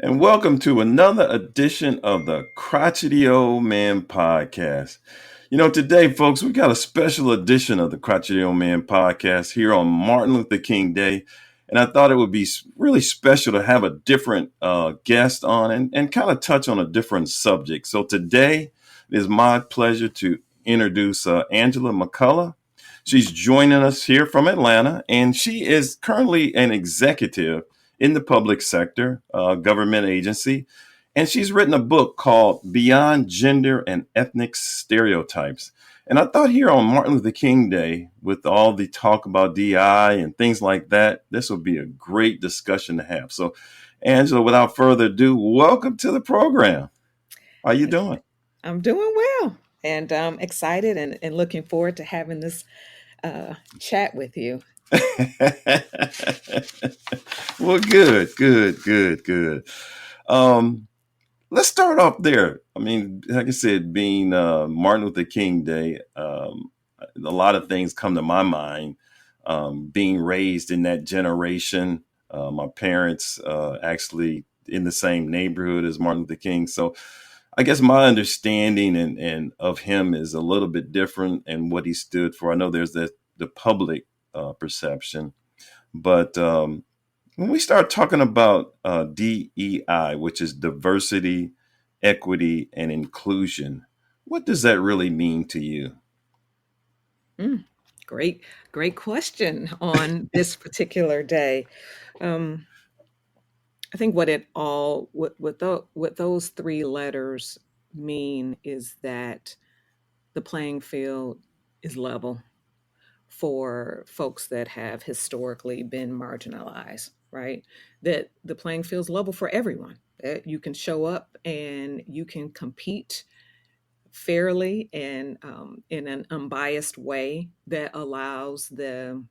and welcome to another edition of the Crotchety Old Man Podcast. Today, folks, we got a special edition of the Crotchety Old Man Podcast here on Martin Luther King Day. And I thought it would be really special to have a different guest on and kind of touch on a different subject. So today, it is my pleasure to introduce Angela McCullough. She's joining us here from Atlanta, and she is currently an executive in the public sector, government agency. And she's written a book called Beyond Gender and Ethnic Stereotypes. And I thought here on Martin Luther King Day, with all the talk about DI and things like that, this will be a great discussion to have. So, Angela, without further ado, welcome to the program. How you doing? I'm doing well and excited and looking forward to having this chat with you. Well, good. Um, let's start off there. I mean, like I said, being Martin Luther King Day, a lot of things come to my mind. Being raised in that generation, my parents actually in the same neighborhood as Martin Luther King. So I guess my understanding and of him is a little bit different and what he stood for. I know there's the public perception, but when we start talking about DEI, which is diversity, equity, and inclusion, what does that really mean to you? Mm, great question on this particular day. Um, I think what those three letters mean is that the playing field is level for folks that have historically been marginalized, right? That the playing field's level for everyone. That you can show up and you can compete fairly and in an unbiased way that allows the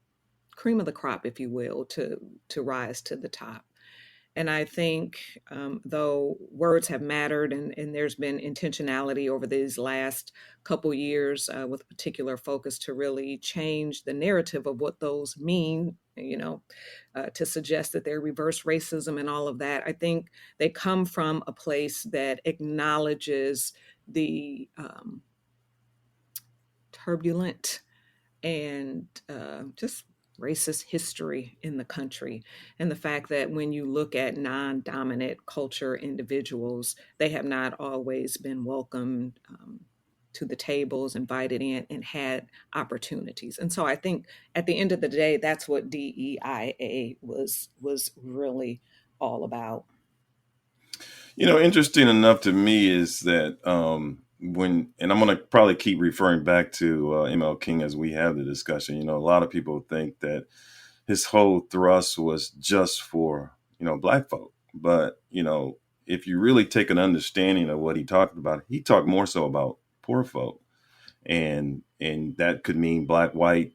cream of the crop, if you will, to rise to the top. And I think, though words have mattered and there's been intentionality over these last couple years with particular focus to really change the narrative of what those mean, to suggest that they're reverse racism and all of that, I think they come from a place that acknowledges the turbulent and just racist history in the country. And the fact that when you look at non dominant culture individuals, they have not always been welcomed to the tables, invited in, and had opportunities. And so I think at the end of the day, that's what DEIA was really all about. Interesting enough to me is that and I'm going to probably keep referring back to ML King as we have the discussion. A lot of people think that his whole thrust was just for, black folk. But, if you really take an understanding of what he talked about, he talked more so about poor folk. And that could mean black, white,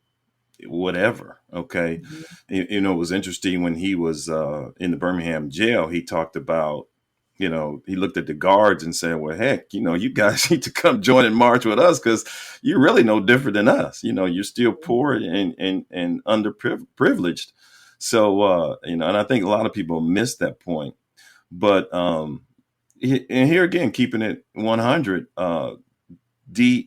whatever. Okay. Mhm. It was interesting when he was in the Birmingham jail, he talked about, he looked at the guards and said, well, heck, you guys need to come join and march with us because you're really no different than us. You're still poor and underprivileged. So, and I think a lot of people miss that point. But, and here again, keeping it 100, DEI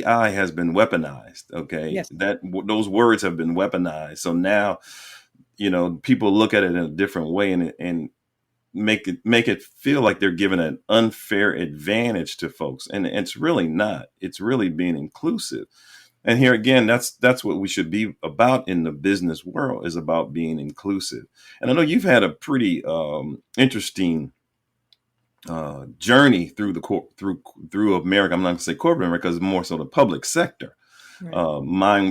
has been weaponized. Okay. Yes. Those words have been weaponized. So now, people look at it in a different way and make it feel like they're giving an unfair advantage to folks, and it's really not. It's really being inclusive. And here again, that's what we should be about in the business world, is about being inclusive. And I know you've had a pretty interesting journey through through America. I'm not going to say corporate America, because more so the public sector. Right.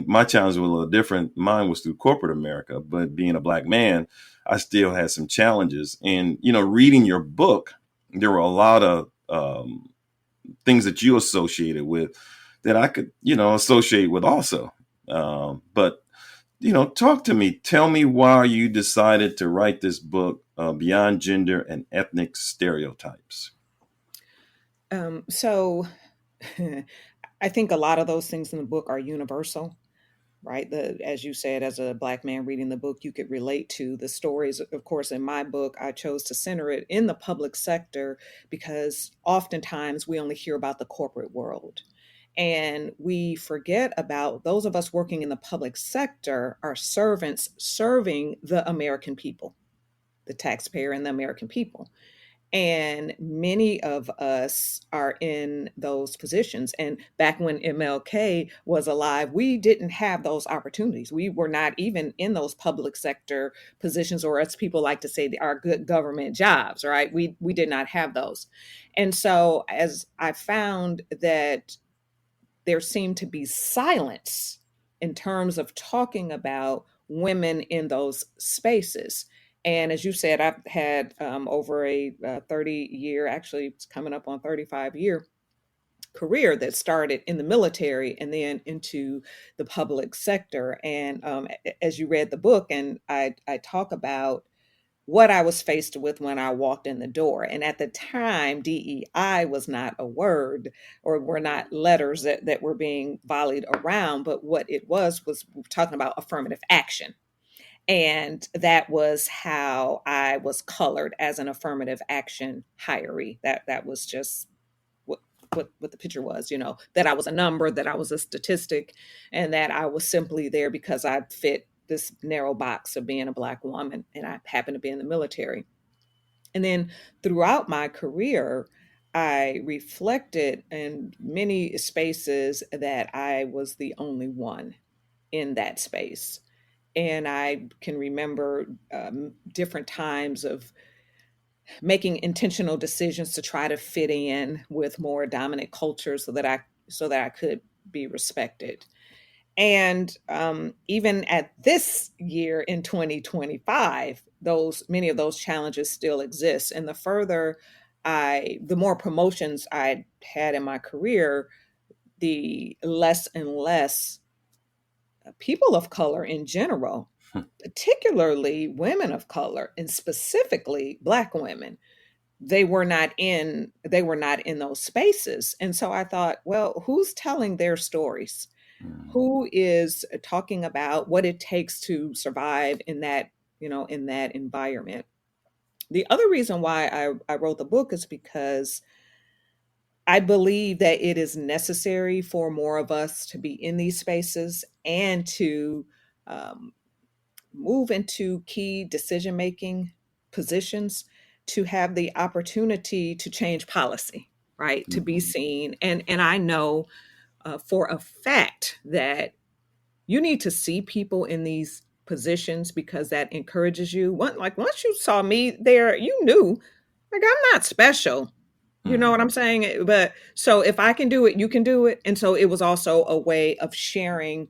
My challenge was a little different. Mine was through corporate America, but being a black man, I still had some challenges. And reading your book, there were a lot of things that you associated with that I could associate with also. But talk to me. Tell me why you decided to write this book, Beyond Gender and Ethnic Stereotypes. So I think a lot of those things in the book are universal, right? As you said, as a Black man reading the book, you could relate to the stories. Of course, in my book, I chose to center it in the public sector because oftentimes we only hear about the corporate world. And we forget about those of us working in the public sector are servants serving the American people, the taxpayer and the American people. And many of us are in those positions. And back when MLK was alive, we didn't have those opportunities. We were not even in those public sector positions, or as people like to say, our good government jobs, right? We did not have those. And so as I found that there seemed to be silence in terms of talking about women in those spaces. And as you said, I've had over a 30-year, actually, it's coming up on 35-year career that started in the military and then into the public sector. And as you read the book, and I talk about what I was faced with when I walked in the door. And at the time, DEI was not a word or were not letters that were being volleyed around, but what it was talking about affirmative action. And that was how I was colored as an affirmative action hiree. That was just what what the picture was, that I was a number, that I was a statistic, and that I was simply there because I fit this narrow box of being a Black woman, and I happened to be in the military. And then throughout my career, I reflected in many spaces that I was the only one in that space. And I can remember different times of making intentional decisions to try to fit in with more dominant cultures so that I could be respected. And even at this year in 2025, those many of those challenges still exist. And the more promotions I had in my career, the less and less people of color in general, particularly women of color, and specifically Black women, they were not in those spaces. And so I thought, well, who's telling their stories? Mm, Who is talking about what it takes to survive in that environment? The other reason why I wrote the book is because I believe that it is necessary for more of us to be in these spaces and to um, move into key decision making positions, to have the opportunity to change policy, right? To be mhm, seen. And I know for a fact that you need to see people in these positions because that encourages you. Like once you saw me there, you knew, like, I'm not special. You know what mhm, I'm saying? But so if I can do it, you can do it. And so it was also a way of sharing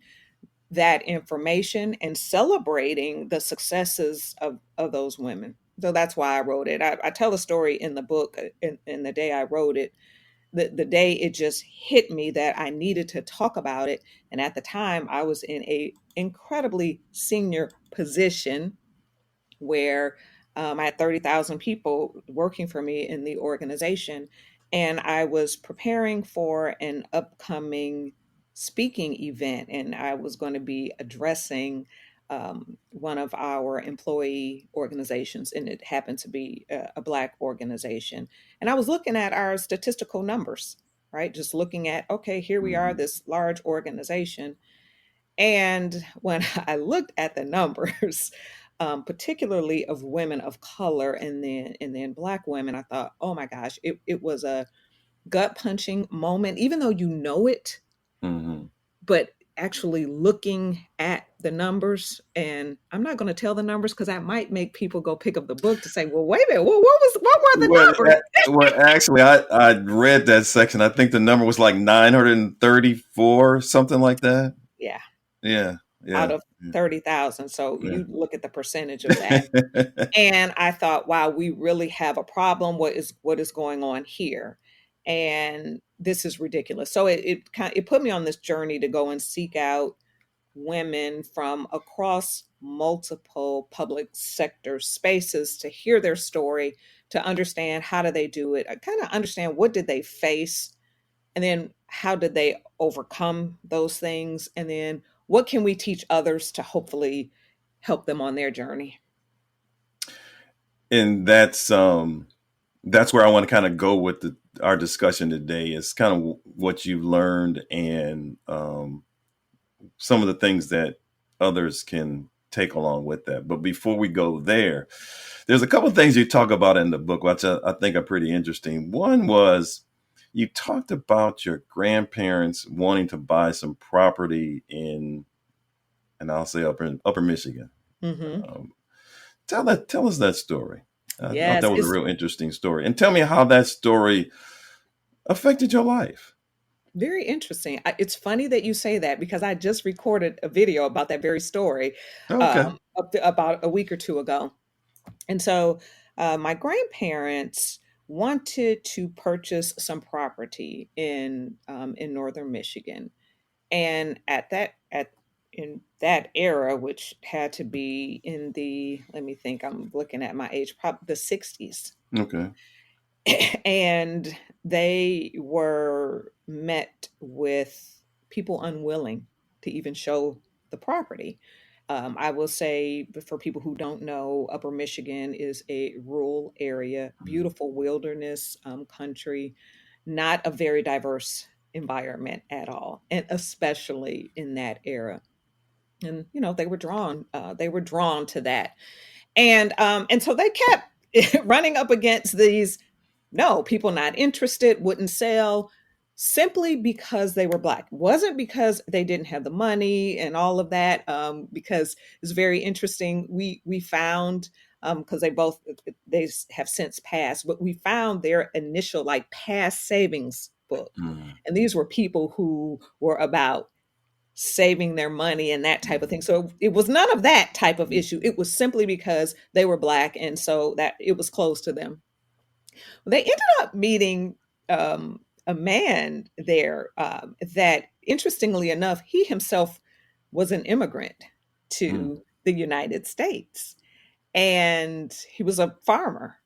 that information and celebrating the successes of those women. So that's why I wrote it. I tell a story in the book in the day I wrote it, the day it just hit me that I needed to talk about it. And at the time, I was in a incredibly senior position where I had 30,000 people working for me in the organization. And I was preparing for an upcoming speaking event, and I was going to be addressing one of our employee organizations, and it happened to be a Black organization. And I was looking at our statistical numbers, right? Just looking at, okay, here we are, mhm, this large organization. And when I looked at the numbers, particularly of women of color and then Black women, I thought, oh my gosh, it was a gut punching moment, even though you know it, mhm. but actually looking at the numbers. And I'm not going to tell the numbers because that might make people go pick up the book to say, well, wait a minute, well, what were the Well, numbers? actually, I read that section. I think the number was like 934, something like that. Yeah, Yeah, out yeah, of 30,000. So yeah. you look at the percentage of that. And I thought, wow, we really have a problem. What is going on here? And this is ridiculous. So it put me on this journey to go and seek out women from across multiple public sector spaces to hear their story, to understand how do they do it, kind of understand what did they face, and then how did they overcome those things, and then what can we teach others to hopefully help them on their journey? And that's where I want to kind of go with our discussion today. Is kind of what you've learned and some of the things that others can take along with that. But before we go there, there's a couple of things you talk about in the book, which I think are pretty interesting. One was you talked about your grandparents wanting to buy some property and I'll say upper Michigan. Hmm. Um, tell us that story. I thought Yes, that was a it's real interesting story, and tell me how that story affected your life. very interesting. It's funny that you say that because I just recorded a video about that very story Okay. about a week or two ago. And so my grandparents wanted to purchase some property in northern Michigan, and at in that era, which had to be in the, let me think, I'm looking at my age, probably the 60s. Okay. And they were met with people unwilling to even show the property. I will say, for people who don't know, Upper Michigan is a rural area, beautiful wilderness country, not a very diverse environment at all, and especially in that era. And they were drawn to that, and so they kept running up against these, no, people not interested, wouldn't sell, simply because they were Black. It wasn't because they didn't have the money and all of that. Because it's very interesting. We found, because they have since passed, but we found their initial like past savings book, Mm, and these were people who were about saving their money and that type of thing. So it was none of that type of issue. It was simply because they were Black, and so that it was closed to them. They ended up meeting a man there that, interestingly enough, he himself was an immigrant mm, to the United States, and he was a farmer.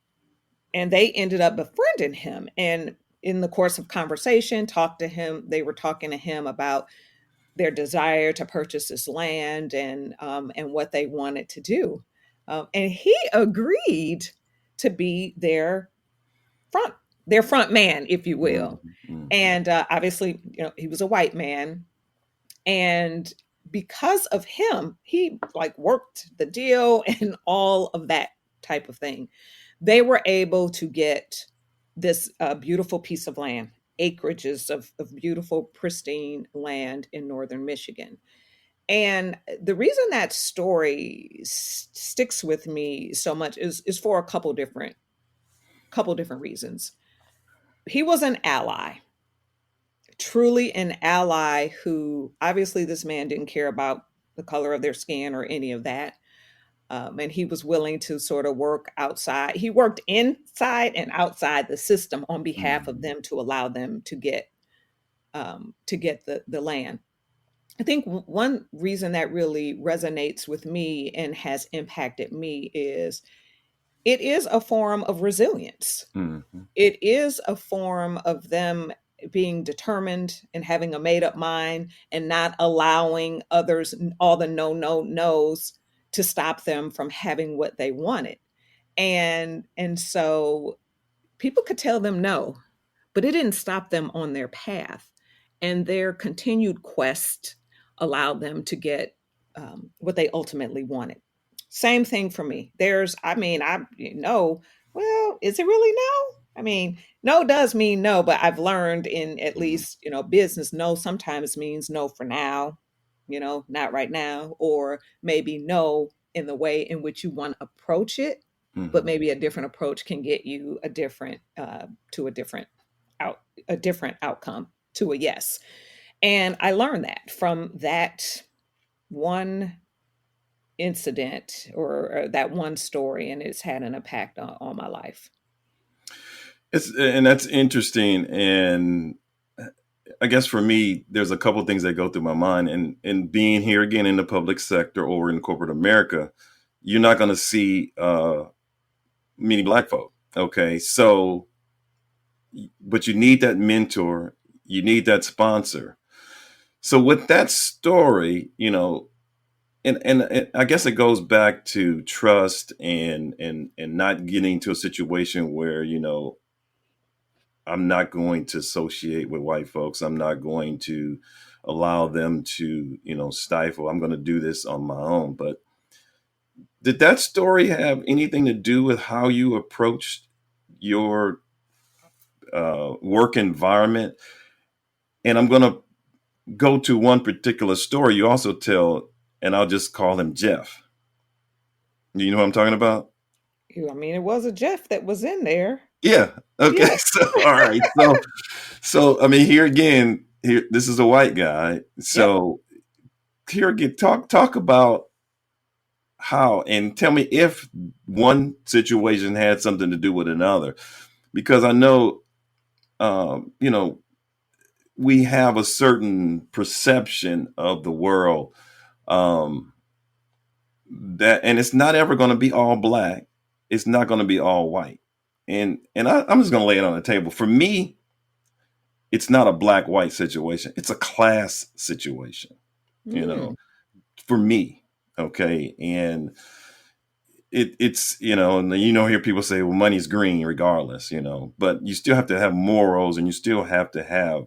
And they ended up befriending him. And in the course of conversation, they were talking to him about their desire to purchase this land and what they wanted to do. And he agreed to be front their front man, if you mm, will. mm, And obviously, he was a white man, and because of him, he like worked the deal and all of that type of thing. They were able to get this beautiful piece of land, acreages of beautiful, pristine land in northern Michigan. And the reason that story sticks with me so much is for a couple different reasons. He was an ally, truly an ally, who obviously this man didn't care about the color of their skin or any of that. And he was willing to sort of work outside. He worked inside and outside the system on behalf of mm, them to allow them to get the land. I think one reason that really resonates with me and has impacted me is it is a form of resilience. mm, mm, It is a form of them being determined and having a made up mind and not allowing others, all the no's, to stop them from having what they wanted. And so people could tell them no, but it didn't stop them on their path. And their continued quest allowed them to get what they ultimately wanted. Same thing for me. Well, is it really no? I mean, no does mean no, but I've learned in at mm, least, business, no sometimes means no for now, not right now, or maybe no in the way in which you want to approach it, but mhm. maybe a different approach can get you to a different outcome, to a yes. And I learned that from that one incident, or that one story, and it's had an impact on my life. And that's interesting. And I guess for me, there's a couple of things that go through my mind. And being here again in the public sector or in corporate America, you're not going to see many Black folk. Okay, but you need that mentor, you need that sponsor. So with that story, and I guess it goes back to trust and not getting into a situation where I'm not going to associate with white folks. I'm not going to allow them to stifle. I'm going to do this on my own. But did that story have anything to do with how you approached your work environment? And I'm going to go to one particular story you also tell, and I'll just call him Jeff. You know what I'm talking about? I mean, it was a Jeff that was in there. Yeah. Okay. Yes. So all right. So I mean, here again, here this is a white guy. Yep. So here again, talk about how and tell me if one situation had something to do with another, because I know, you know, we have a certain perception of the world, um, that, and it's not ever going to be all black. It's not going to be all white. I'm just going to lay it on the table. For me, it's not a black white situation. It's a class situation, you know, Mm, for me. Okay. And it's, and hear people say, well, money's green regardless, but you still have to have morals and you still have to have,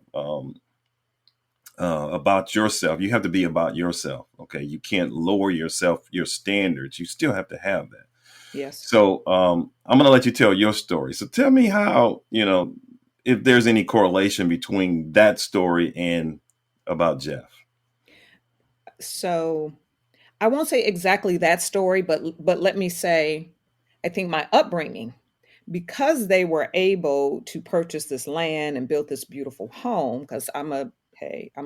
about yourself. You have to be about yourself. Okay. You can't lower yourself, your standards. You still have to have that. yes. So I'm going to let you tell your story. So tell me how, if there's any correlation between that story and about Jeff. So I won't say exactly that story, but let me say, I think my upbringing, because they were able to purchase this land and build this beautiful home, because I'm a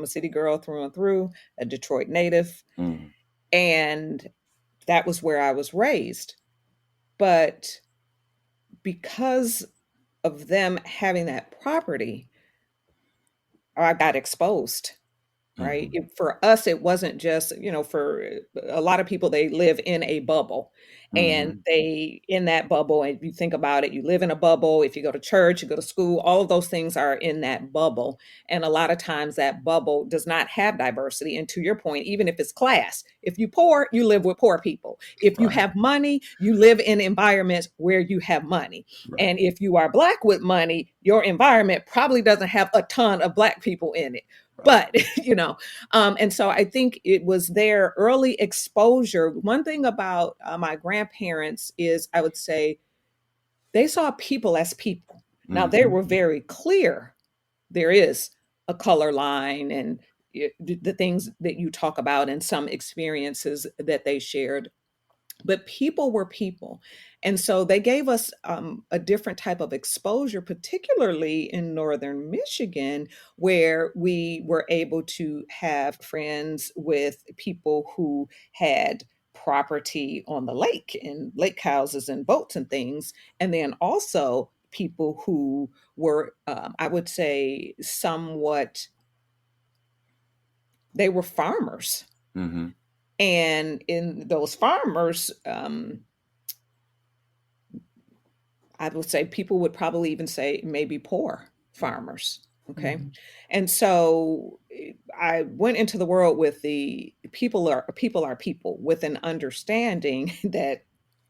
city girl through and through, a Detroit native, Mm, and that was where I was raised. But because of them having that property, I got exposed. Right? mhm, For us, it wasn't just, for a lot of people, they live in a bubble. And mhm, they, in that bubble, and you think about it, you live in a bubble. If you go to church, you go to school, all of those things are in that bubble. And a lot of times that bubble does not have diversity. And to your point, even if it's class, if you poor, you live with poor people. If you right, have money, you live in environments where you have money. right, And if you are black with money, your environment probably doesn't have a ton of black people in it. right. But and so I think it was their early exposure. One thing about my grandparents is, I would say, they saw people as people. Now, they Mhm, were very clear. There is a color line and the things that you talk about and some experiences that they shared, but people were people. And so they gave us a different type of exposure, particularly in northern Michigan, where we were able to have friends with people who had property on the lake and lake houses and boats and things. And then also people who were, I would say, somewhat, they were farmers. mhm, And in those farmers, I would say people would probably even say maybe poor farmers. Okay. mhm, And so I went into the world with the people are people with an understanding that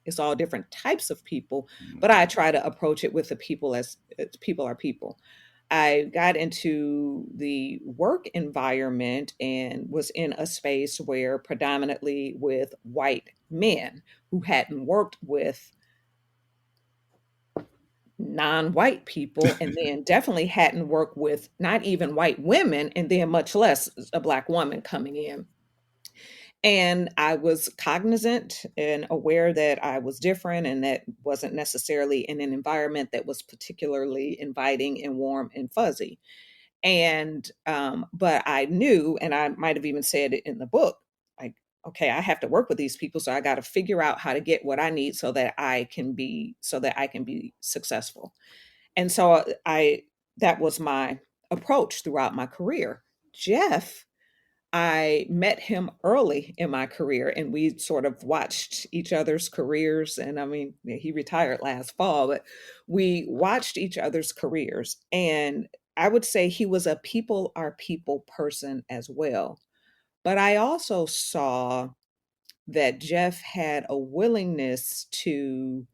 it's all different types of people, but I mhm, try to approach it with the people as people are people. I got into the work environment and was in a space where predominantly with white men who hadn't worked with non-white people, and then definitely hadn't worked with not even white women, and then much less a black woman coming in. And I was cognizant and aware that I was different and that wasn't necessarily in an environment that was particularly inviting and warm and fuzzy. And but I knew, and I might have even said it in the book, like, okay, I have to work with these people, so I got to figure out how to get what I need so that I can be successful. And so I that was my approach throughout my career. Jeff, I met him early in my career and we sort of watched each other's careers. And I mean, he retired last fall, but we watched each other's careers. And I would say he was a people are people person as well. But I also saw that Jeff had a willingness to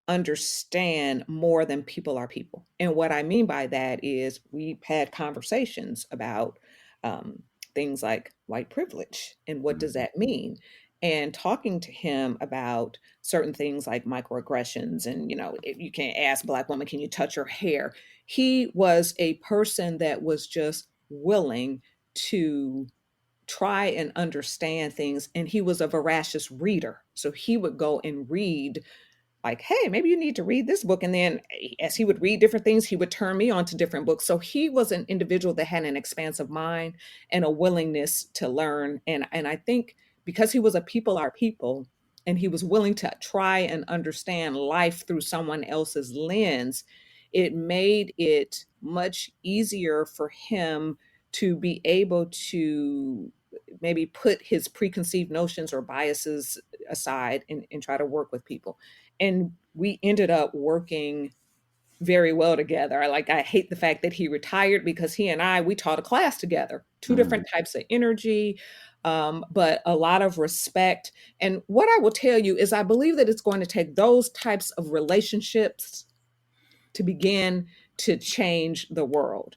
understand more than people are people. And what I mean by that is we had conversations about um, things like white privilege and what does Mhm. that mean? And talking to him about certain things like microaggressions and, if you can't ask Black woman, can you touch her hair? He was a person that was just willing to try and understand things. And he was a voracious reader. So he would go and read like, hey, maybe you need to read this book. And then as he would read different things, he would turn me on to different books. So he was an individual that had an expansive mind and a willingness to learn. And I think because he was a people are people and he was willing to try and understand life through someone else's lens, it made it much easier for him to be able to maybe put his preconceived notions or biases aside and try to work with people, and we ended up working very well together. I hate the fact that he retired because he and we taught a class together, two Mhm. different types of energy, but a lot of respect. And what I will tell you is I believe that it's going to take those types of relationships to begin to change the world,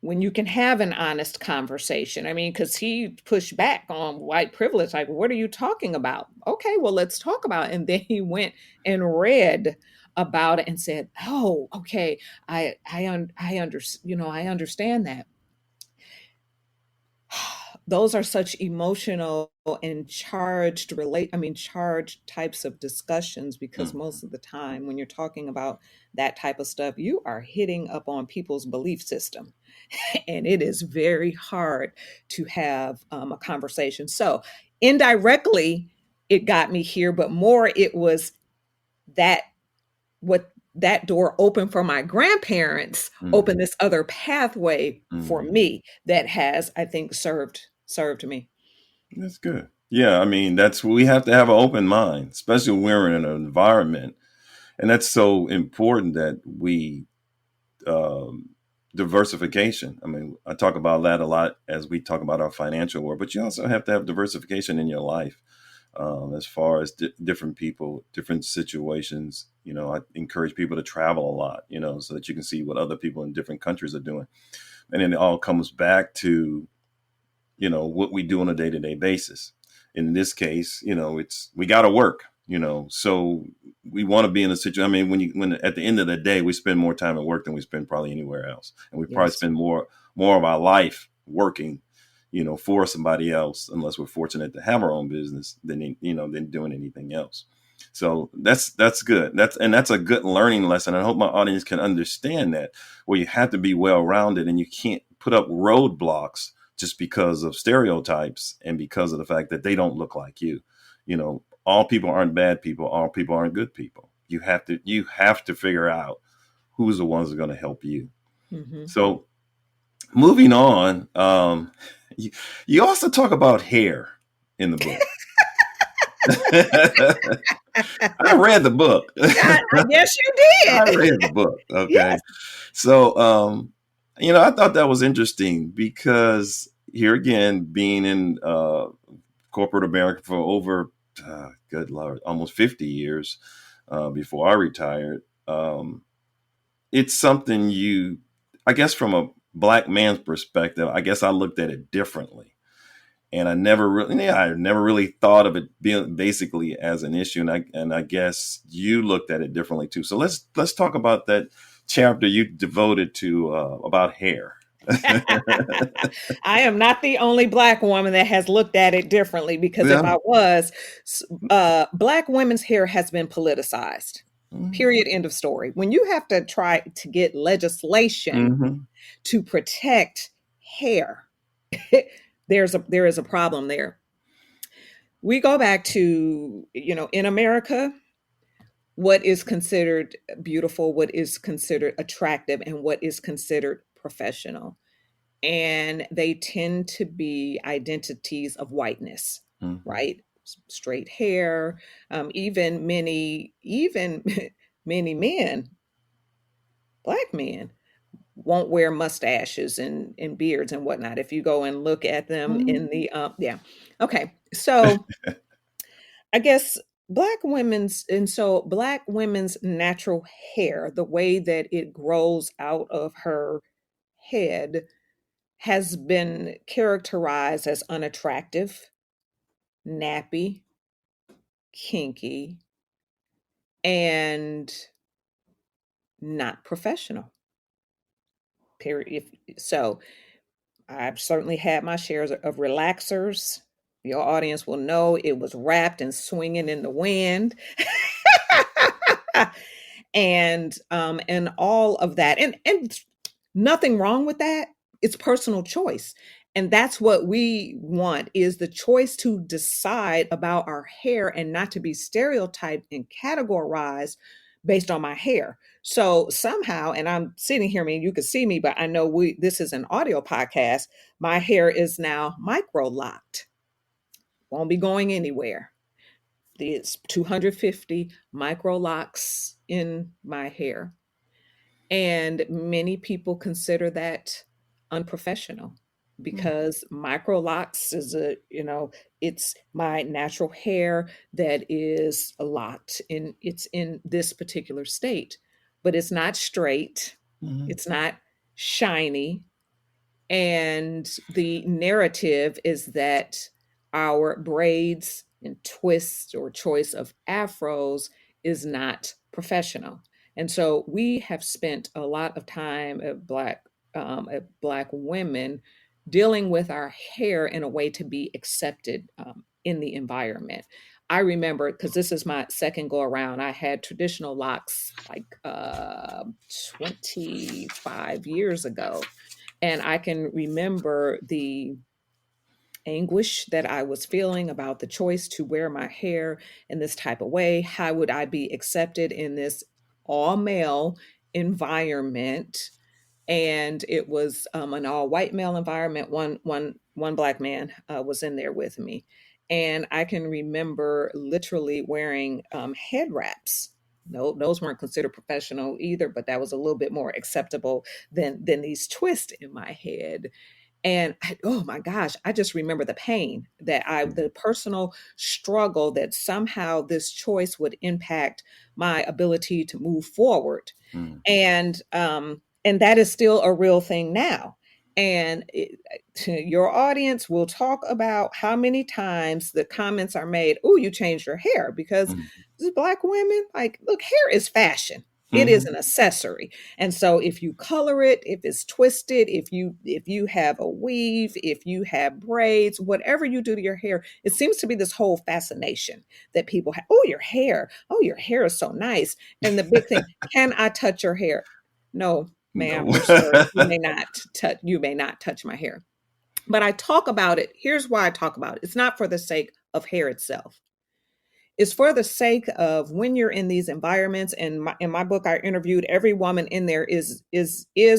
when you can have an honest conversation. I mean, because he pushed back on white privilege, like, what are you talking about? Okay, well, let's talk about it. And then he went and read about it and said, oh, okay, I understand that. Those are such emotional and charged types of discussions, because Mhm. most of the time when you're talking about that type of stuff, you are hitting up on people's belief system, and it is very hard to have a conversation. So indirectly, it got me here, but more it was that what that door opened for my grandparents Mhm. opened this other pathway for Mhm. me that has, I think, served me. That's good. Yeah, I mean, that's we have to have an open mind, especially when we're in an environment, and that's so important that we um, diversification. I mean, I talk about that a lot as we talk about our financial world, but you also have to have diversification in your life, as far as different people, different situations. I encourage people to travel a lot, so that you can see what other people in different countries are doing, and then it all comes back to what we do on a day-to-day basis. In this case, it's we got to work, so we want to be in a situation. I mean, when at the end of the day we spend more time at work than we spend probably anywhere else, and we probably Yes. spend more of our life working, for somebody else, unless we're fortunate to have our own business, than doing anything else. So that's good. That's a good learning lesson. I hope my audience can understand that, where you have to be well rounded and you can't put up roadblocks just because of stereotypes and because of the fact that they don't look like you. All people aren't bad people. All people aren't good people. You have to figure out who's the ones that are going to help you. Hmm. So moving on, you, you also talk about hair in the book. I read the book. Yes, you I did. read the book. Okay. Yes. So, I thought that was interesting because here again, being in corporate America for over, good Lord, almost 50 years before I retired, it's something I guess from a black man's perspective, I guess I looked at it differently. And I never really thought of it being basically as an issue. And I guess you looked at it differently too. So let's talk about that chapter you devoted to about hair. I am not the only Black woman that has looked at it differently, because if Yeah. I was, Black women's hair has been politicized. Mhm. Period. End of story. When you have to try to get legislation Mhm. to protect hair, there is a problem there. We go back to, in America, what is considered beautiful, what is considered attractive, and what is considered professional. And they tend to be identities of whiteness, Mhm. right? Straight hair, even many men, Black men. won't wear mustaches and beards and whatnot. If you go and look at them in the yeah. Okay. So I guess black women's natural hair, the way that it grows out of her head, has been characterized as unattractive, nappy, kinky, and not professional. Period. So I've certainly had my shares of relaxers. Your audience will know it was wrapped and swinging in the wind. And all of that. And nothing wrong with that. It's personal choice. And that's what we want, is the choice to decide about our hair and not to be stereotyped and categorized based on my hair. So somehow, and I'm sitting here, I mean, you can see me, but I know this is an audio podcast. My hair is now micro locked. Won't be going anywhere. It's 250 micro locks in my hair. And many people consider that unprofessional, because micro locks is it's my natural hair that is locked in, it's in this particular state, but it's not straight, Mhm. it's not shiny, and the narrative is that our braids and twists or choice of afros is not professional. And so we have spent a lot of time at black women dealing with our hair in a way to be accepted in the environment. I remember, because this is my second go around, I had traditional locks like 25 years ago, and I can remember the anguish that I was feeling about the choice to wear my hair in this type of way. How would I be accepted in this all male environment? And it was an all white male environment. One black man was in there with me, and I can remember literally wearing head wraps. No, those weren't considered professional either, but that was a little bit more acceptable than these twists in my head. And oh my gosh, I just remember the pain the personal struggle that somehow this choice would impact my ability to move forward. Mhm. And that is still a real thing now. And your audience will talk about how many times the comments are made, oh, you changed your hair, because Mhm. black women, like, look, hair is fashion. It is Mhm. an accessory. And so if you color it, if it's twisted, if you have a weave, if you have braids, whatever you do to your hair, it seems to be this whole fascination that people have. Oh, your hair. Oh, your hair is so nice. And the big thing, can I touch your hair? No, ma'am No. or sir, you may not touch my hair. But I talk about it. Here's why I talk about it. It's not for the sake of hair itself. It's for the sake of, when you're in these environments. And in my book, I interviewed every woman in there is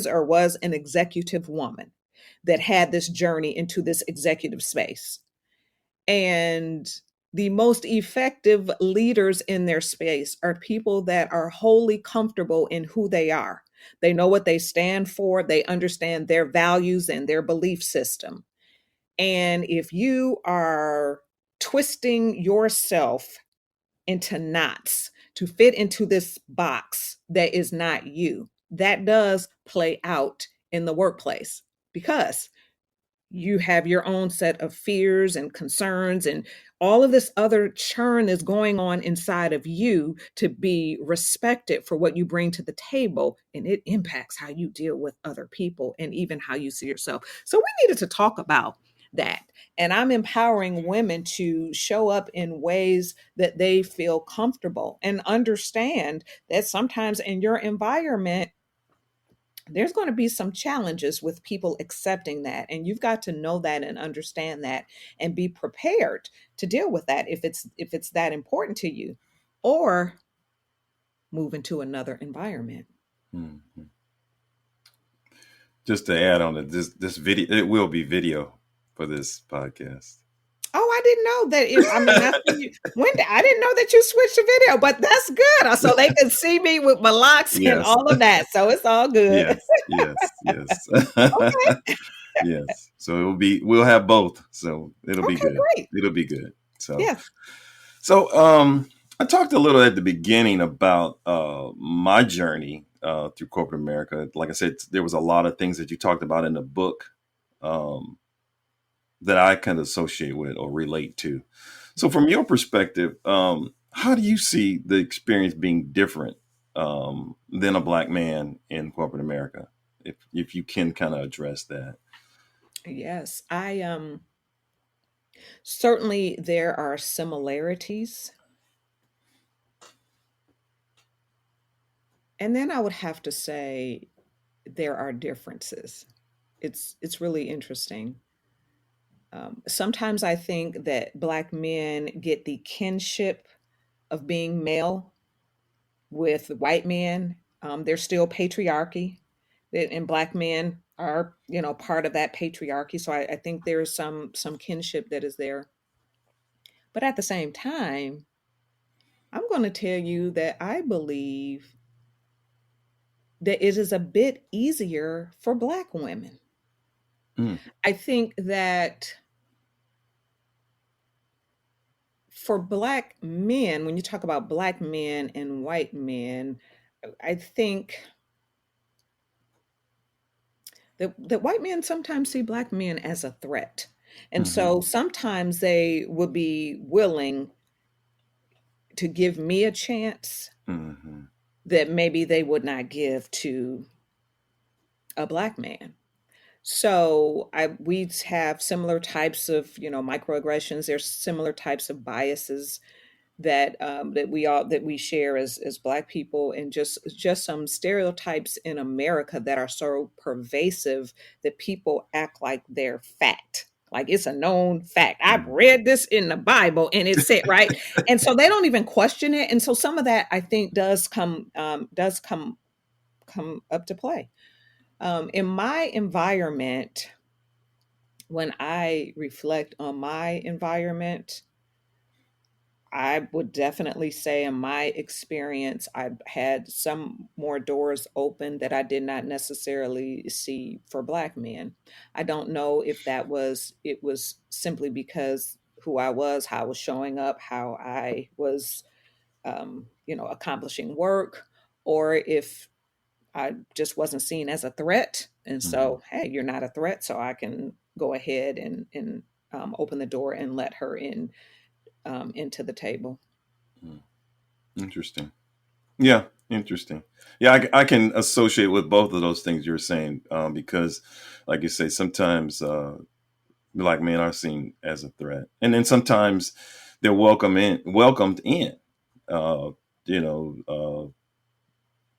or was an executive woman that had this journey into this executive space. And the most effective leaders in their space are people that are wholly comfortable in who they are. They know what they stand for, they understand their values and their belief system. And if you are twisting yourself into knots to fit into this box that is not you, that does play out in the workplace, because you have your own set of fears and concerns, and all of this other churn is going on inside of you to be respected for what you bring to the table, and it impacts how you deal with other people and even how you see yourself. So we needed to talk about that, and I'm empowering women to show up in ways that they feel comfortable, and understand that sometimes in your environment there's going to be some challenges with people accepting that, and you've got to know that and understand that, and be prepared to deal with that if it's that important to you, or move into another environment. Mhm. Just to add on to this video, it will be video for this podcast. Oh, I didn't know that. I mean, I see you. I didn't know that you switched the video, but that's good. So they can see me with my locks and Yes. all of that. So it's all good. Yes. Yes. Yes. Okay. Yes. So we'll have both. So it'll be Okay, good. great. It'll be good. So Yeah. I talked a little at the beginning about my journey through corporate America. Like I said, there was a lot of things that you talked about in the book um, that I kind of associate with or relate to. So, from your perspective, how do you see the experience being different than a black man in corporate America? If you can kind of address that. Yes. I certainly there are similarities. And then I would have to say there are differences. It's really interesting. Sometimes I think that black men get the kinship of being male with white men. There's still patriarchy, and black men are, part of that patriarchy. So I think there is some kinship that is there. But at the same time, I'm going to tell you that I believe that it is a bit easier for black women. Mm, I think that for black men, when you talk about black men and white men, I think that white men sometimes see black men as a threat. And hmm so sometimes they would be willing to give me a chance hmm that maybe they would not give to a black man. So we have similar types of, microaggressions. There's similar types of biases that we share as black people, and just some stereotypes in America that are so pervasive that people act like they're fact, like it's a known fact. I've hmm read this in the Bible and it said, right. And so they don't even question it, and so some of that I think does come up to play in my environment. When I reflect on my environment, I would definitely say, in my experience, I've had some more doors open that I did not necessarily see for black men. I don't know if it was simply because who I was, how I was showing up, how I was, accomplishing work, or if I just wasn't seen as a threat. And hmm so, hey, you're not a threat, so I can go ahead and open the door and let her in, into the table. Interesting. Yeah, interesting. Yeah, I can associate with both of those things you're saying because, like you say, sometimes black men are seen as a threat, and then sometimes they're welcomed in. Uh,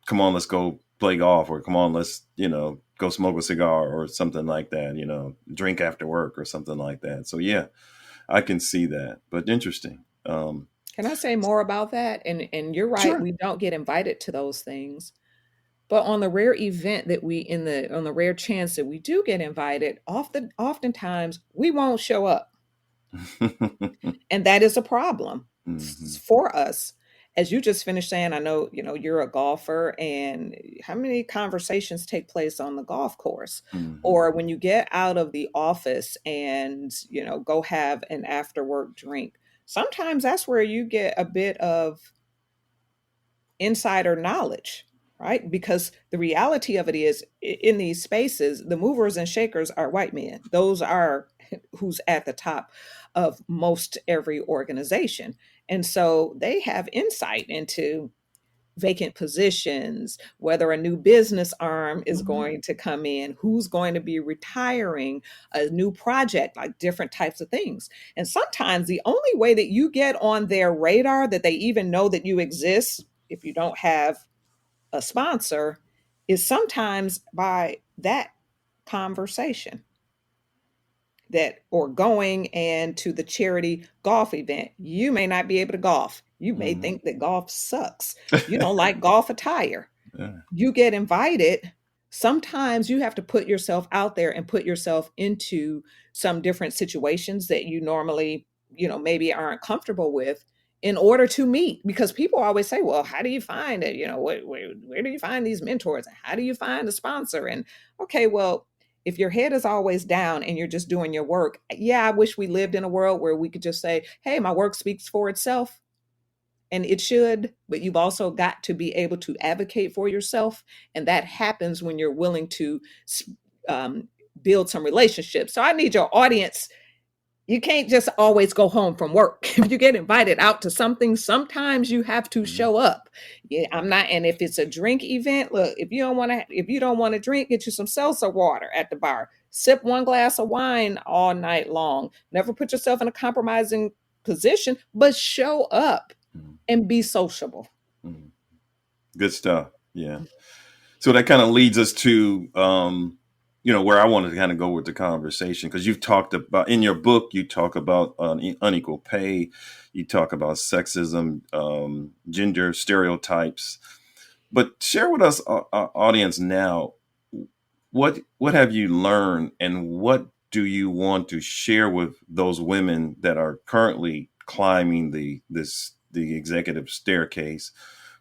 come on, let's go play golf, or come on, let's go smoke a cigar or something like that. Drink after work or something like that. So yeah, I can see that. But interesting. Can I say more about that? And you're right, Sure. we don't get invited to those things. But on the rare event that we in the on the rare chance that we do get invited, oftentimes we won't show up. And that is a problem hmm for us. As you just finished saying, I know, you're a golfer, and how many conversations take place on the golf course? hmm Or when you get out of the office and, go have an after work drink. Sometimes that's where you get a bit of insider knowledge, right? Because the reality of it is, in these spaces, the movers and shakers are white men. Those are who's at the top of most every organization. And so they have insight into vacant positions, whether a new business arm is hmm going to come in, who's going to be retiring, a new project, like different types of things. And sometimes the only way that you get on their radar, that they even know that you exist, if you don't have a sponsor, is sometimes by that conversation, that or going and to the charity golf event. You may not be able to golf. You may hmm think that golf sucks. You don't like golf attire. Yeah. You get invited. Sometimes you have to put yourself out there and put yourself into some different situations that you normally, maybe aren't comfortable with in order to meet. Because people always say, well, how do you find it? Where do you find these mentors? And how do you find a sponsor? And okay, well, if your head is always down and you're just doing your work, yeah, I wish we lived in a world where we could just say, hey, my work speaks for itself, and it should, but you've also got to be able to advocate for yourself. And that happens when you're willing to um, build some relationships. So I need your audience. You can't just always go home from work. If you get invited out to something, sometimes you have to Mhm. show up. Yeah, I'm not. And if it's a drink event, look, if you don't want to drink, get you some seltzer water at the bar. Sip one glass of wine all night long. Never put yourself in a compromising position, but show up Mhm. and be sociable. Mhm. Good stuff. Yeah. So that kind of leads us to, where I wanted to kind of go with the conversation, because you've talked about, in your book, you talk about unequal pay, you talk about sexism, gender stereotypes, but share with us, our audience now, what have you learned, and what do you want to share with those women that are currently climbing the executive staircase,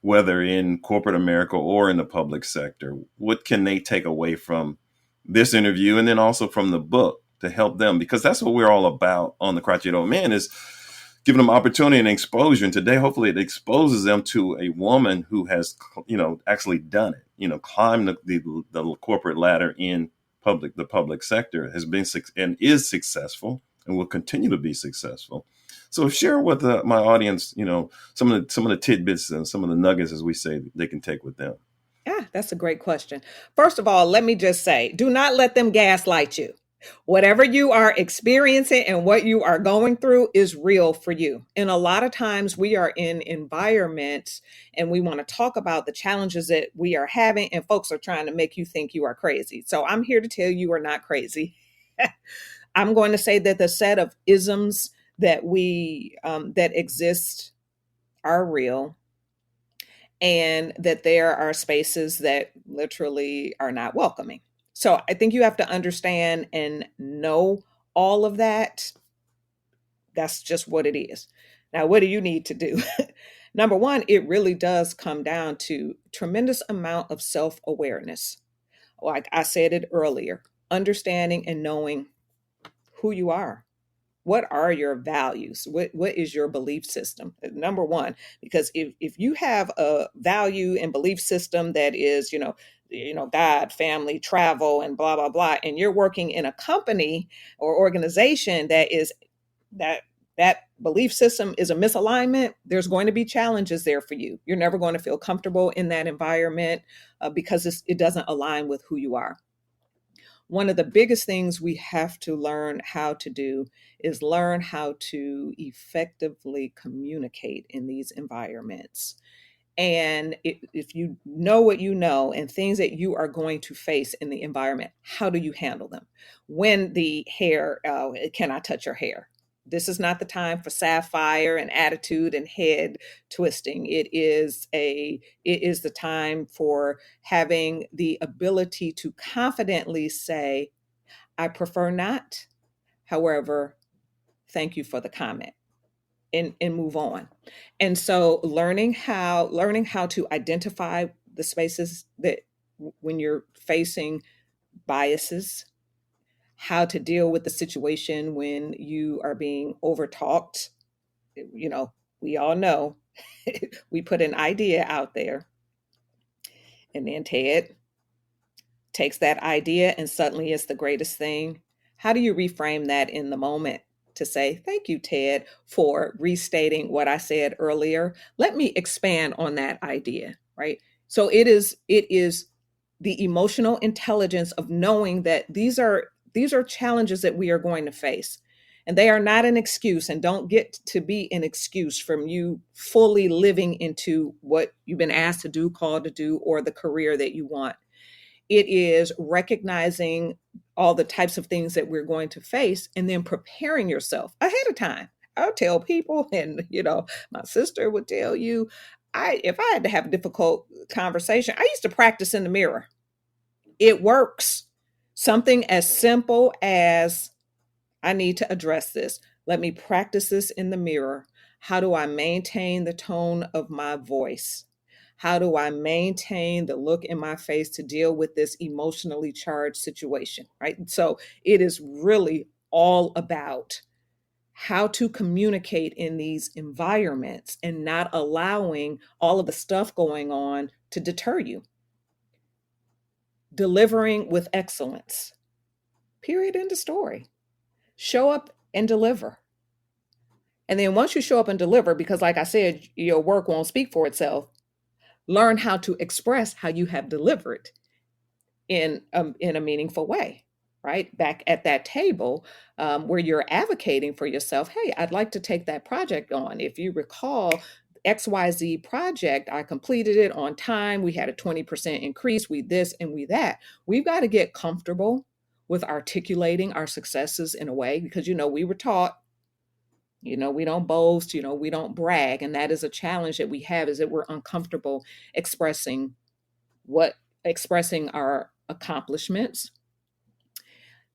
whether in corporate America or in the public sector? What can they take away from this interview, and then also from the book, to help them? Because that's what we're all about on the Crotchet Old Man, is giving them opportunity and exposure. And today, hopefully, it exposes them to a woman who has, actually done it. Climbed the corporate ladder in the public sector, has been and is successful, and will continue to be successful. So share with my audience, some of the tidbits and some of the nuggets, as we say, they can take with them. Yeah, that's a great question. First of all, let me just say, do not let them gaslight you. Whatever you are experiencing and what you are going through is real for you. And a lot of times we are in environments and we want to talk about the challenges that we are having, and folks are trying to make you think you are crazy. So I'm here to tell you are not crazy. I'm going to say that the set of isms that exist are real, and that there are spaces that literally are not welcoming. So I think you have to understand and know all of that. That's just what it is. Now, what do you need to do? Number one, it really does come down to tremendous amount of self-awareness. Like I said it earlier, understanding and knowing who you are. What are your values? What is your belief system? Number one, because if you have a value and belief system that is, God, family, travel, and blah blah blah, and you're working in a company or organization that that belief system is a misalignment, there's going to be challenges there for you. You're never going to feel comfortable in that environment because it doesn't align with who you are. One of the biggest things we have to learn how to do is learn how to effectively communicate in these environments. And if you know what you know and things that you are going to face in the environment, how do you handle them? When the hair, can I touch your hair? This is not the time for sapphire and attitude and head twisting. It is the time for having the ability to confidently say, I prefer not. However, thank you for the comment, and move on. And so learning how to identify the spaces that when you're facing biases, how to deal with the situation when you are being overtalked. You know, we all know we put an idea out there, and then Ted takes that idea and suddenly it's the greatest thing. How do you reframe that in the moment to say, thank you, Ted, for restating what I said earlier? Let me expand on that idea, right? So it is the emotional intelligence of knowing that these are challenges that we are going to face. And they are not an excuse, and don't get to be an excuse from you fully living into what you've been asked to do, called to do, or the career that you want. It is recognizing all the types of things that we're going to face and then preparing yourself ahead of time. I'll tell people, and my sister would tell you, if I had to have a difficult conversation, I used to practice in the mirror. It works. Something as simple as, I need to address this. Let me practice this in the mirror. How do I maintain the tone of my voice? How do I maintain the look in my face to deal with this emotionally charged situation? Right. So it is really all about how to communicate in these environments and not allowing all of the stuff going on to deter you. Delivering with excellence. Period. End of story. Show up and deliver. And then once you show up and deliver, because like I said, your work won't speak for itself, learn how to express how you have delivered in a meaningful way, right? Back at that table where you're advocating for yourself, hey, I'd like to take that project on. If you recall, XYZ project, I completed it on time. We had a 20% increase. We this and we that. We've got to get comfortable with articulating our successes in a way because, we were taught, we don't boast, we don't brag. And that is a challenge that we have, is that we're uncomfortable expressing what expressing our accomplishments.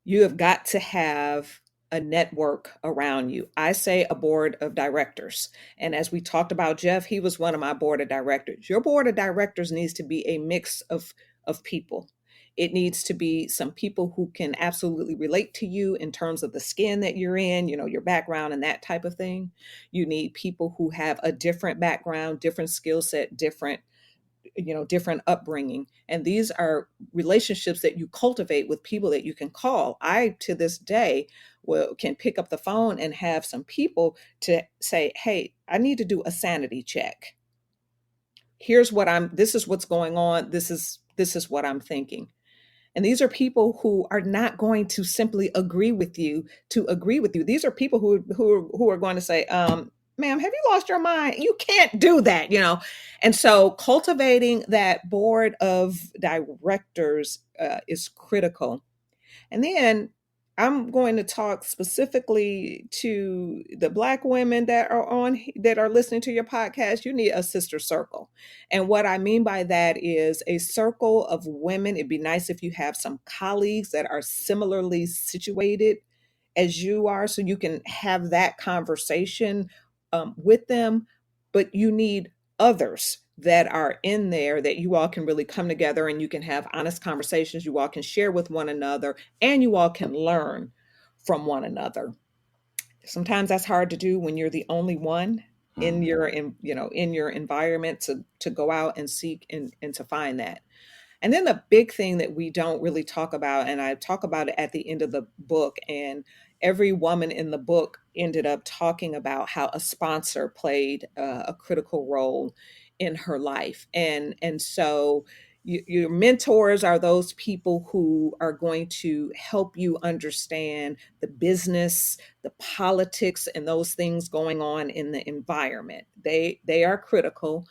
You have got to have a network around you. I say a board of directors. And as we talked about Jeff, he was one of my board of directors. Your board of directors needs to be a mix of people. It needs to be some people who can absolutely relate to you in terms of the skin that you're in, your background and that type of thing. You need people who have a different background, different skill set, different upbringing. And these are relationships that you cultivate with people that you can call. I, to this day, can pick up the phone and have some people to say, hey, I need to do a sanity check. This is what's going on. This is what I'm thinking. And these are people who are not going to simply agree with you to agree with you. These are people who are going to say, ma'am, have you lost your mind? You can't do that, And so cultivating that board of directors is critical. And then I'm going to talk specifically to the Black women that are listening to your podcast. You need a sister circle. And what I mean by that is a circle of women. It'd be nice if you have some colleagues that are similarly situated as you are, so you can have that conversation with them. But you need others that are in there that you all can really come together and you can have honest conversations. You all can share with one another and you all can learn from one another. Sometimes that's hard to do when you're the only one in your environment to go out and seek and to find that. And then the big thing that we don't really talk about, and I talk about it at the end of the book, and every woman in the book ended up talking about how a sponsor played a critical role in her life. And so your mentors are those people who are going to help you understand the business, the politics, and those things going on in the environment. They are critical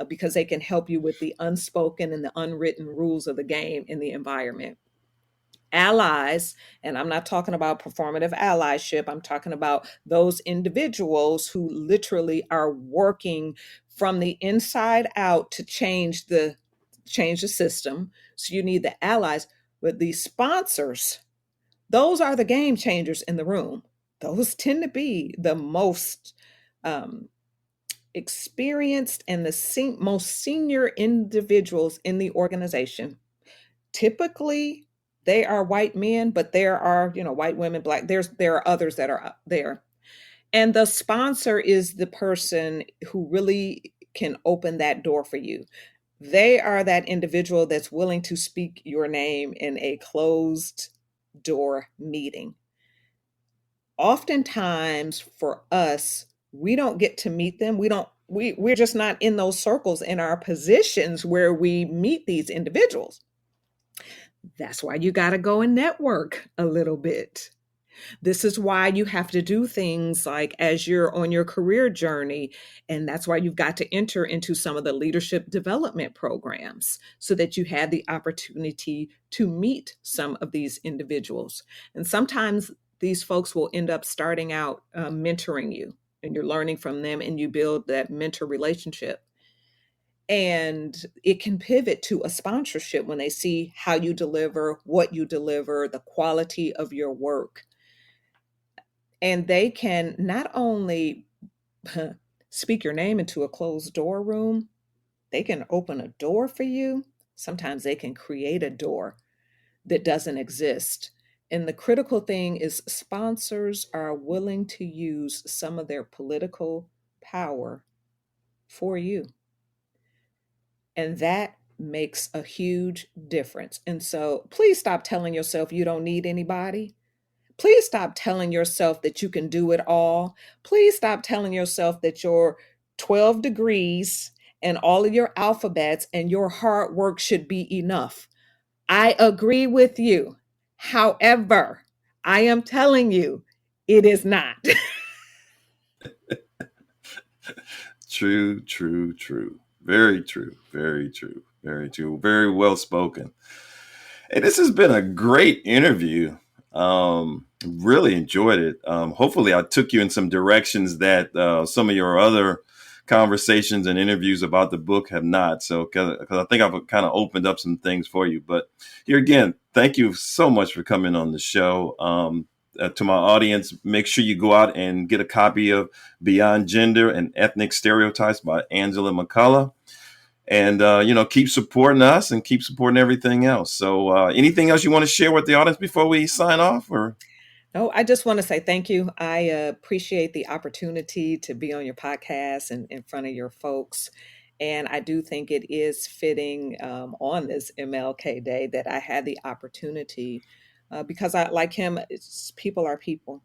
because they can help you with the unspoken and the unwritten rules of the game in the environment. Allies, and I'm not talking about performative allyship, I'm talking about those individuals who literally are working from the inside out to change the system. So you need the allies, but the sponsors, those are the game changers in the room. Those tend to be the most experienced and the most senior individuals in the organization. Typically, they are white men, but there are, white women, Black. There are others that are there. And the sponsor is the person who really can open that door for you. They are that individual that's willing to speak your name in a closed door meeting. Oftentimes for us, we don't get to meet them. We're just not in those circles in our positions where we meet these individuals. That's why you got to go and network a little bit. This is why you have to do things like as you're on your career journey. And that's why you've got to enter into some of the leadership development programs so that you have the opportunity to meet some of these individuals. And sometimes these folks will end up starting out mentoring you, and you're learning from them and you build that mentor relationship. And it can pivot to a sponsorship when they see how you deliver, what you deliver, the quality of your work. And they can not only speak your name into a closed door room, they can open a door for you. Sometimes they can create a door that doesn't exist. And the critical thing is sponsors are willing to use some of their political power for you. And that makes a huge difference. And so please stop telling yourself you don't need anybody. Please stop telling yourself that you can do it all. Please stop telling yourself that your 12 degrees and all of your alphabets and your hard work should be enough. I agree with you. However, I am telling you, it is not. True, true, true. Very true. Very true. Very true. Very well spoken. Hey, this has been a great interview. Really enjoyed it. Hopefully, I took you in some directions that some of your other conversations and interviews about the book have not. So, because I think I've kind of opened up some things for you. But here again, thank you so much for coming on the show. To my audience, make sure you go out and get a copy of Beyond Gender and Ethnic Stereotypes by Angela McCullough. And, keep supporting us and keep supporting everything else. So anything else you want to share with the audience before we sign off? Or Oh, I just want to say thank you. I appreciate the opportunity to be on your podcast and in front of your folks. And I do think it is fitting on this MLK Day that I had the opportunity because I like him. People are people,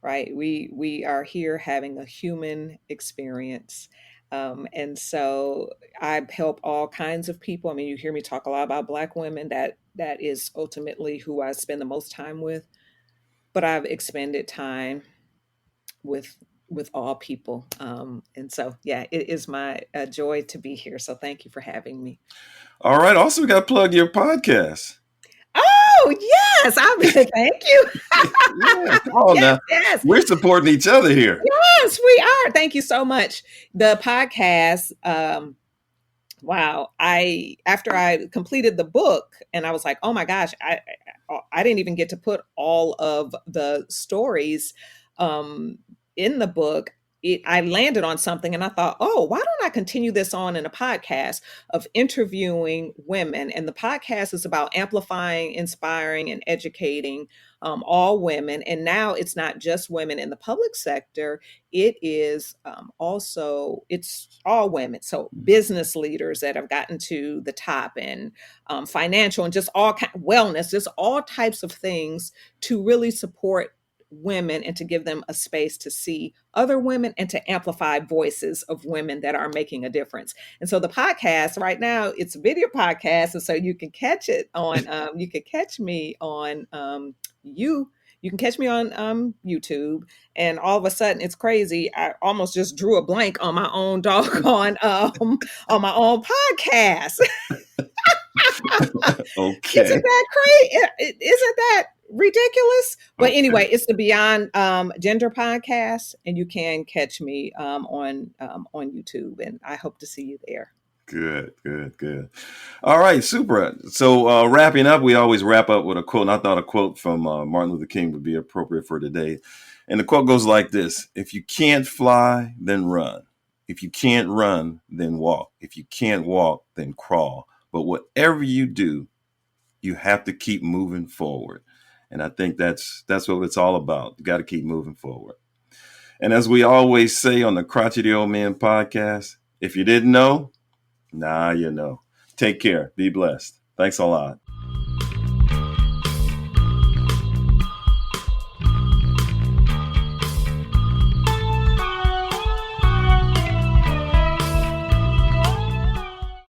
right? We are here having a human experience. And so I help all kinds of people. I mean, you hear me talk a lot about Black women. That is ultimately who I spend the most time with, but I've expended time with all people. And so, yeah, it is my joy to be here. So thank you for having me. all right. Also, we got to plug your podcast. Oh, yes. Thank you. Yeah, come on Yes, now. yes. We're supporting each other here. Yes, we are. Thank you so much. The podcast, wow, I after I completed the book and I was like, oh my gosh, I didn't even get to put all of the stories um, in the book. I landed on something and I thought, oh, why don't I continue this on in a podcast of interviewing women? And the podcast is about amplifying, inspiring, and educating all women. And now it's not just women in the public sector, it is also it's all women, so business leaders that have gotten to the top, and financial, and just all kind wellness, just all types of things to really support women and to give them a space to see other women and to amplify voices of women that are making a difference. And so the podcast right now, it's a video podcast, and so you can catch it on you can catch me on you can catch me on YouTube. And all of a sudden, it's crazy. I almost just drew a blank on my own doggone on my own podcast. Isn't Okay. that crazy? Isn't that ridiculous? But Okay. anyway, it's the Beyond Gender podcast, and you can catch me on YouTube, and I hope to see you there. Good, good, good. All right, super. So wrapping up, we always wrap up with a quote. And I thought a quote from Martin Luther King would be appropriate for today. And the quote goes like this: if you can't fly, then run. If you can't run, then walk. If you can't walk, then crawl. But whatever you do, you have to keep moving forward. And I think that's what it's all about. You got to keep moving forward. And as we always say on the Crotchety Old Men podcast, if you didn't know, now you know. Take care. Be blessed. Thanks a lot.